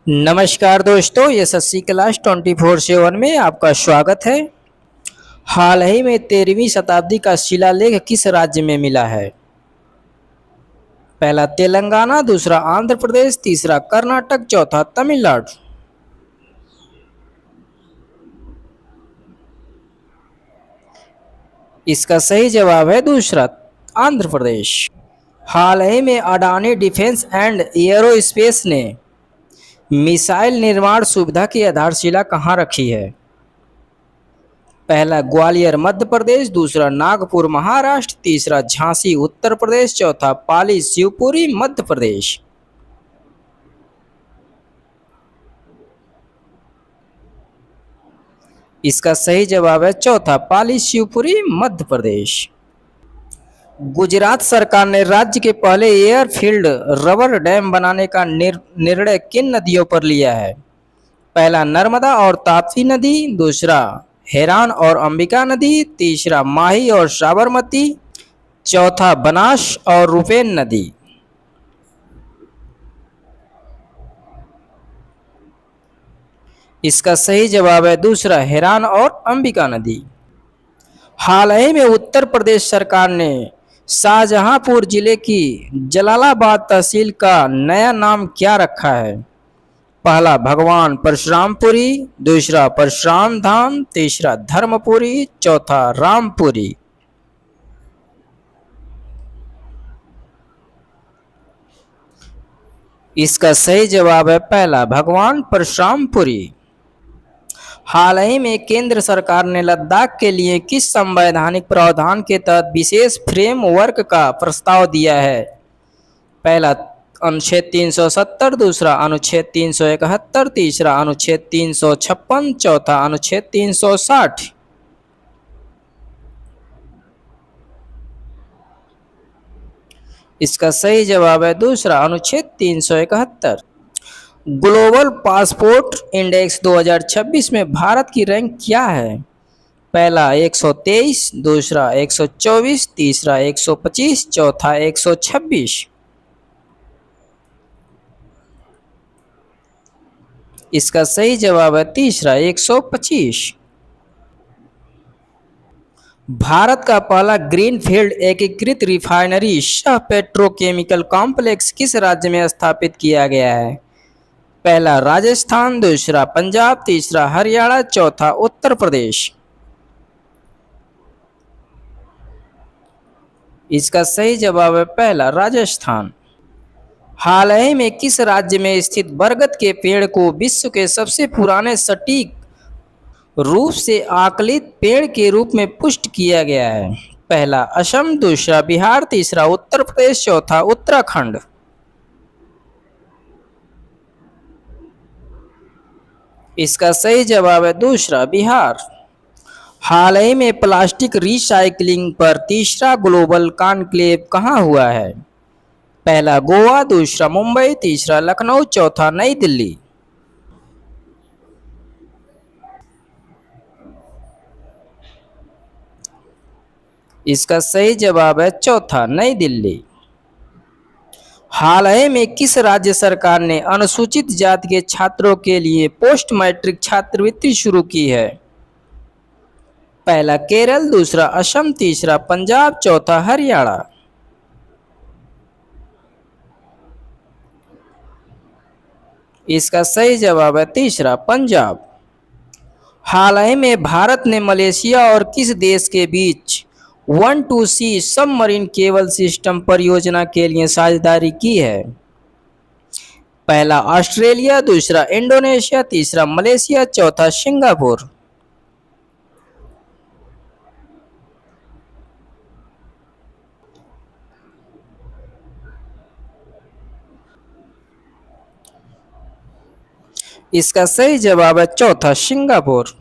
नमस्कार दोस्तों, यशस्वी क्लास 24/7 में आपका स्वागत है। हाल ही में 13वीं शताब्दी का शिलालेख किस राज्य में मिला है? पहला तेलंगाना, दूसरा आंध्र प्रदेश, तीसरा कर्नाटक, चौथा तमिलनाडु। इसका सही जवाब है दूसरा, आंध्र प्रदेश। हाल ही में अडानी डिफेंस एंड एयरोस्पेस ने मिसाइल निर्माण सुविधा की आधारशिला कहाँ रखी है? पहला ग्वालियर मध्य प्रदेश, दूसरा नागपुर महाराष्ट्र, तीसरा झांसी उत्तर प्रदेश, चौथा पाली शिवपुरी मध्य प्रदेश। इसका सही जवाब है चौथा, पाली शिवपुरी मध्य प्रदेश। गुजरात सरकार ने राज्य के पहले एयरफील्ड रबर डैम बनाने का निर्णय किन नदियों पर लिया है? पहला नर्मदा और ताप्ती नदी, दूसरा हेरान और अंबिका नदी, तीसरा माही और साबरमती, चौथा बनास और रूपेन नदी। इसका सही जवाब है दूसरा, हेरान और अंबिका नदी। हाल ही में उत्तर प्रदेश सरकार ने शाहजहांपुर जिले की जलालाबाद तहसील का नया नाम क्या रखा है? पहला भगवान परशुरामपुरी, दूसरा परशुराम धाम, तीसरा धर्मपुरी, चौथा रामपुरी। इसका सही जवाब है पहला, भगवान परशुरामपुरी। हाल ही में केंद्र सरकार ने लद्दाख के लिए किस संवैधानिक प्रावधान के तहत विशेष फ्रेमवर्क का प्रस्ताव दिया है? पहला अनुच्छेद 370, दूसरा अनुच्छेद 371, तीसरा अनुच्छेद 356, चौथा अनुच्छेद 360। इसका सही जवाब है दूसरा, अनुच्छेद 371। ग्लोबल पासपोर्ट इंडेक्स 2026 में भारत की रैंक क्या है? पहला 123, दूसरा 124, तीसरा 125, चौथा 126। इसका सही जवाब है तीसरा, 125। भारत का पहला ग्रीनफील्ड एकीकृत रिफाइनरी सह पेट्रोकेमिकल कॉम्प्लेक्स किस राज्य में स्थापित किया गया है? पहला राजस्थान, दूसरा पंजाब, तीसरा हरियाणा, चौथा उत्तर प्रदेश। इसका सही जवाब है पहला, राजस्थान। हाल ही में किस राज्य में स्थित बरगद के पेड़ को विश्व के सबसे पुराने सटीक रूप से आकलित पेड़ के रूप में पुष्ट किया गया है? पहला असम, दूसरा बिहार, तीसरा उत्तर प्रदेश, चौथा उत्तराखंड। इसका सही जवाब है दूसरा, बिहार। हाल ही में प्लास्टिक रिसाइकलिंग पर तीसरा ग्लोबल कॉन्क्लेव कहाँ हुआ है? पहला गोवा, दूसरा मुंबई, तीसरा लखनऊ, चौथा नई दिल्ली। इसका सही जवाब है चौथा, नई दिल्ली। हाल ही में किस राज्य सरकार ने अनुसूचित जाति के छात्रों के लिए पोस्ट मैट्रिक छात्रवृत्ति शुरू की है? पहला केरल, दूसरा असम, तीसरा पंजाब, चौथा हरियाणा। इसका सही जवाब है तीसरा, पंजाब। हाल ही में भारत ने मलेशिया और किस देश के बीच 12C सबमरीन केबल सिस्टम परियोजना के लिए साझेदारी की है? पहला ऑस्ट्रेलिया, दूसरा इंडोनेशिया, तीसरा मलेशिया, चौथा सिंगापुर। इसका सही जवाब है चौथा, सिंगापुर।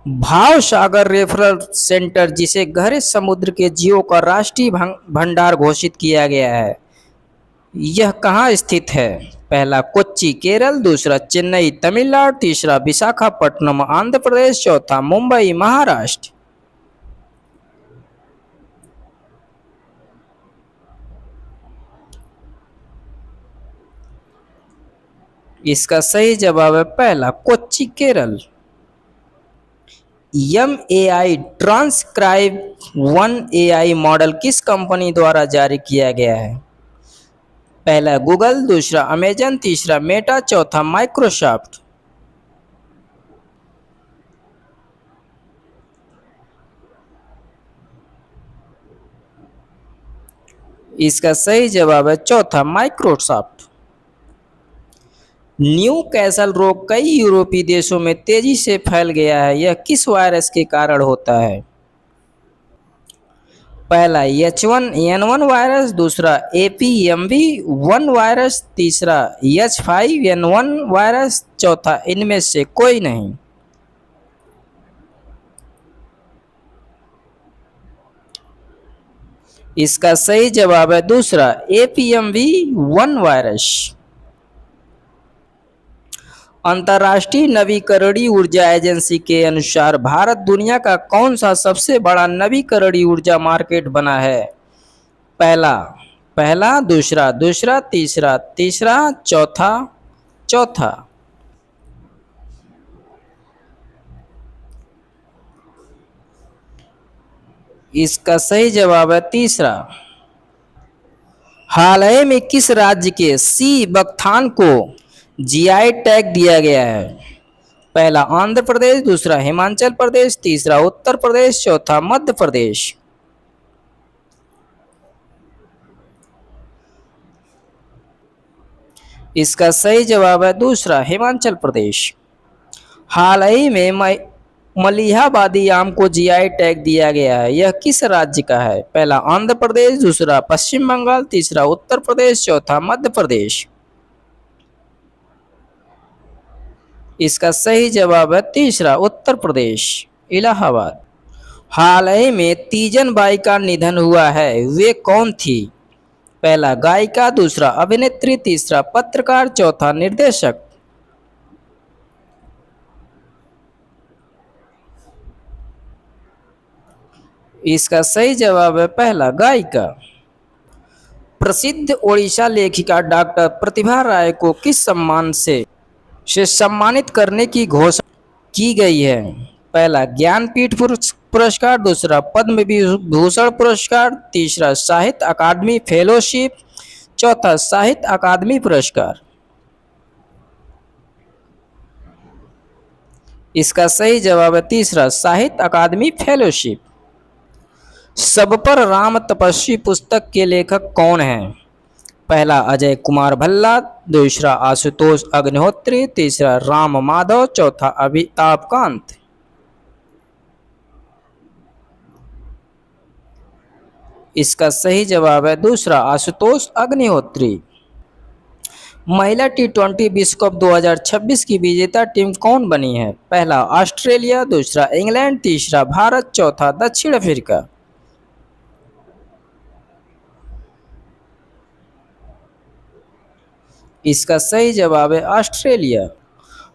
भाव सागर रेफरल सेंटर, जिसे गहरे समुद्र के जीवों का राष्ट्रीय भंडार घोषित किया गया है, यह कहाँ स्थित है? पहला कोच्चि केरल, दूसरा चेन्नई तमिलनाडु, तीसरा विशाखापट्टनम आंध्र प्रदेश, चौथा मुंबई महाराष्ट्र। इसका सही जवाब है पहला, Kochi Kerala. M A I transcribe one A I model किस कंपनी द्वारा जारी किया गया है? पहला गूगल, दूसरा अमेजन, तीसरा मेटा, चौथा माइक्रोसॉफ्ट। इसका सही जवाब है चौथा, माइक्रोसॉफ्ट। न्यू कैसल रोग कई यूरोपीय देशों में तेजी से फैल गया है, यह किस वायरस के कारण होता है? पहला H1N1 वायरस, दूसरा APMV1 वायरस, तीसरा H5N1 वायरस, चौथा इनमें से कोई नहीं। इसका सही जवाब है दूसरा, APMV1 वायरस। अंतर्राष्ट्रीय नवीकरणीय ऊर्जा एजेंसी के अनुसार भारत दुनिया का कौन सा सबसे बड़ा नवीकरणीय ऊर्जा मार्केट बना है? पहला पहला, दूसरा दूसरा, तीसरा तीसरा, चौथा चौथा। इसका सही जवाब है तीसरा। हाल ही में किस राज्य के सी बकथान को जीआई टैग दिया गया है? पहला आंध्र प्रदेश, दूसरा हिमाचल प्रदेश, तीसरा उत्तर प्रदेश, चौथा मध्य प्रदेश। इसका सही जवाब है दूसरा, हिमाचल प्रदेश। हाल ही में मलिहाबादी आम को जीआई टैग दिया गया है, यह किस राज्य का है? पहला आंध्र प्रदेश, दूसरा पश्चिम बंगाल, तीसरा उत्तर प्रदेश, चौथा मध्य प्रदेश। इसका सही जवाब है तीसरा, उत्तर प्रदेश, इलाहाबाद। हाल ही में तीजन बाई का निधन हुआ है, वे कौन थी? पहला गायिका, दूसरा अभिनेत्री, तीसरा पत्रकार, चौथा निर्देशक। इसका सही जवाब है पहला, गायिका। प्रसिद्ध ओडिशा लेखिका डॉक्टर प्रतिभा राय को किस सम्मान से सम्मानित करने की घोषणा की गई है? पहला ज्ञानपीठ पुरस्कार, दूसरा पद्म विभूषण पुरस्कार, तीसरा साहित्य अकादमी फेलोशिप, चौथा साहित्य अकादमी पुरस्कार। इसका सही जवाब है तीसरा, साहित्य अकादमी फेलोशिप। सब पर राम तपस्वी पुस्तक के लेखक कौन हैं? पहला अजय कुमार भल्ला, दूसरा आशुतोष अग्निहोत्री, तीसरा राम माधव, चौथा अमिताभ कांत। इसका सही जवाब है दूसरा, आशुतोष अग्निहोत्री। महिला T20 विश्व कप 2026 की विजेता टीम कौन बनी है? पहला ऑस्ट्रेलिया, दूसरा इंग्लैंड, तीसरा भारत, चौथा दक्षिण अफ्रीका। इसका सही जवाब है ऑस्ट्रेलिया।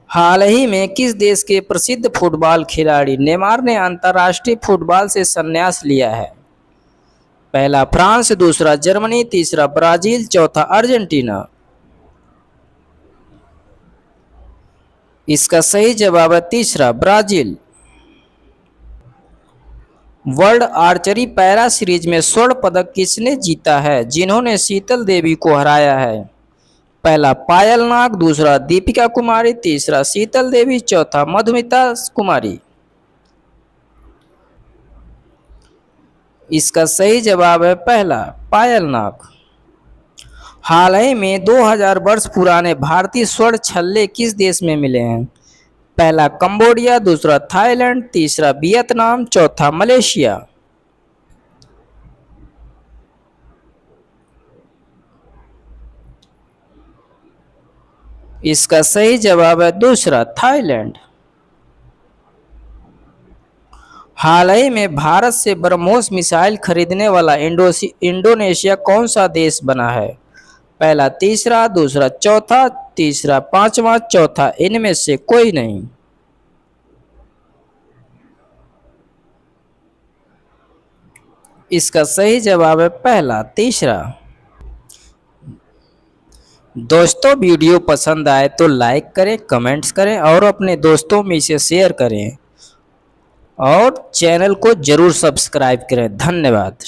हाल ही में किस देश के प्रसिद्ध फुटबॉल खिलाड़ी नेमार ने अंतर्राष्ट्रीय फुटबॉल से संन्यास लिया है? पहला फ्रांस, दूसरा जर्मनी, तीसरा ब्राजील, चौथा अर्जेंटीना। इसका सही जवाब है तीसरा, Brazil. World archery para series में स्वर्ण पदक किसने जीता है, जिन्होंने शीतल देवी को हराया है? पहला पायल नाग, दूसरा दीपिका कुमारी, तीसरा शीतल देवी, चौथा मधुमिता कुमारी। इसका सही जवाब है पहला, पायल नाग। हाल ही में 2000 वर्ष पुराने भारतीय स्वर्ण छल्ले किस देश में मिले हैं? पहला कंबोडिया, दूसरा थाईलैंड, तीसरा वियतनाम, चौथा मलेशिया। इसका सही जवाब है दूसरा, थाईलैंड। हाल ही में भारत से ब्रह्मोस मिसाइल खरीदने वाला इंडोनेशिया कौन सा देश बना है? पहला, तीसरा, दूसरा, चौथा, तीसरा पांचवा, चौथा इनमें से कोई नहीं। इसका सही जवाब है पहला, तीसरा। दोस्तों वीडियो पसंद आए तो लाइक करें, कमेंट्स करें और अपने दोस्तों में इसे शेयर करें और चैनल को जरूर सब्सक्राइब करें। धन्यवाद।